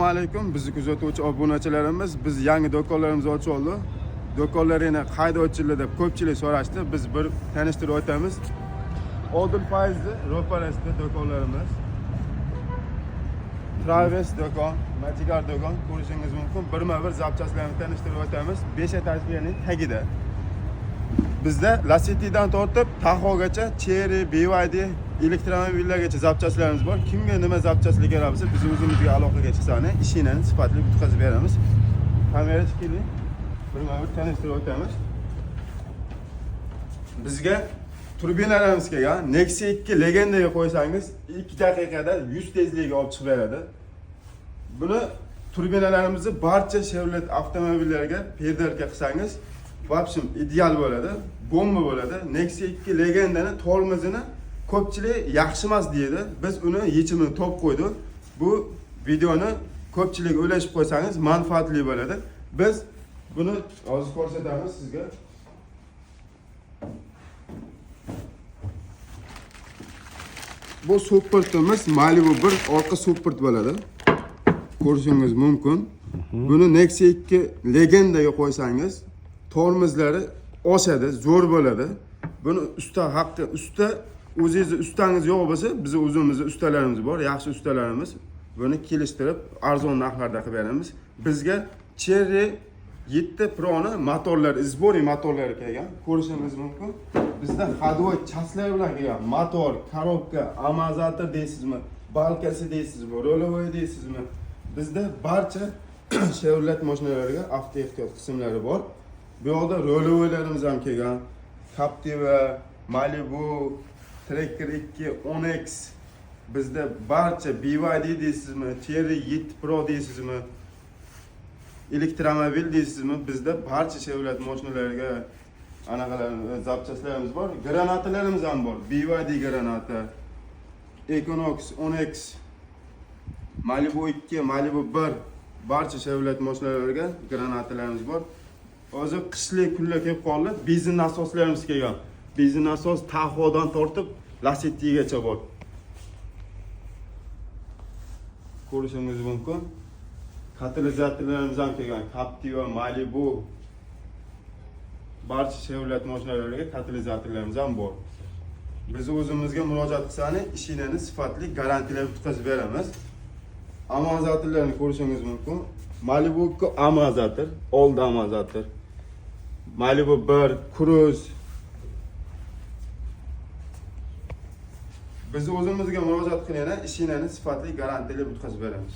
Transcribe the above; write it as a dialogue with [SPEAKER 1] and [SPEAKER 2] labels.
[SPEAKER 1] Assalomu alaykum. Bizni kuzatuvchi obunachilarimiz, biz yangi do'konlarimizni ochib oldik. Do'konlarini qayda ochildi deb ko'pchilik so'rashdi. Biz bir tanishtirib o'tamiz. Odil Fayzli ro'parasida do'konlarimiz. Traves do'kon, Majigar do'kon ko'rishingiz mumkin. Birma-bir zapchastlarni tanishtirib o'tamiz. 5 etajning tagida. Bizda Lasetti'dan tortib Tahogacha, Cherry, BYD elektromobillargacha zapchastlarimiz bor. Kimga nima zapchastlik kerak bo'lsa, biz o'zimizga aloqaga chiqsani, ishini sifatli bitkazib beramiz. Kamera chiqing. Birma-bir tanishtirib o'tamiz. Bizga turbinalarimiz kelgan. Nexia 2 Legendaga qo'ysangiz 2 daqiqada 100 tezlikka olib chiqib beradi. Buni turbinalarimizni barcha Chevrolet avtomobillariga perdelka qilsangiz, vobshim ideal bo'ladi, bomba bo'ladi. Nexia 2 Legendani tormozini ko'pchilik yaxshi emas deydi. Biz uni yechimini top qo'ydik. Bu videoni ko'pchilik o'ylashib qo'ysangiz manfaatli bo'ladi. Biz buni hozir ko'rsatamiz sizga. Bu supportimiz Malibu 1 orqa support bo'ladi. Ko'rishingiz mumkin. Buni Nexia 2 Legendaga qo'ysangiz, tormozlari oshadi, zo'r bo'ladi. Buni usta haqqi, usta o'zingizni ustangiz yo'q bo'lsa, biz o'zimizning ustalarimiz bor, yaxshi ustalarimiz. Buni kelishtirib, arzon narxlarda qilib beramiz. Bizga Cherry 7 Pro'ni motorlar, izboriy motorlari kelgan. Ko'rishingiz mumkin. Bizda ходовой chaslar bilan kelgan. Motor, korobka, amortizator deysizmi, balkasi deysizmi, rolovой deysizmi? Bizda barcha Chevrolet mashinalariga avtoehtiyot qismlari bor. Bu yoqda rolovaylarimiz ham kelgan. Captiva, Malibu, Tracker 2, Onyx. Bizda barcha BYD deysizmi, Cherry 7 Pro deysizmi, elektromobil deysizmi, bizda barcha Chevrolet mashinalariga anaqalar zapchastlarimiz bor. Granatalarimiz ham bor. BYD granata, Equinox, Onyx, Malibu 2, Malibu 1 barcha Chevrolet mashinalariga granatalarimiz bor. Hozir qishlik kunlar kelib qoldi. Benzin nasoslarimiz kelgan. Benzin nasos Tahodan tortib Lasetti'gacha bor. Ko'rishingiz mumkin. Katalizatorlarimiz ham kelgan. Captiva, Malibu barcha Chevrolet mashinalariga katalizatorlarimiz ham bor. Biz o'zimizga murojaat qilsani, ishini sifatli garantiyalab bitkazib beramiz. Amortizatorlarni ko'rishingiz mumkin. Malibu 2 amortizator, old amortizator. Malibu 1 Cruise. Biz o'zimizga murojaat qilganda ishini sifatli garantiyalab bitkazib beramiz.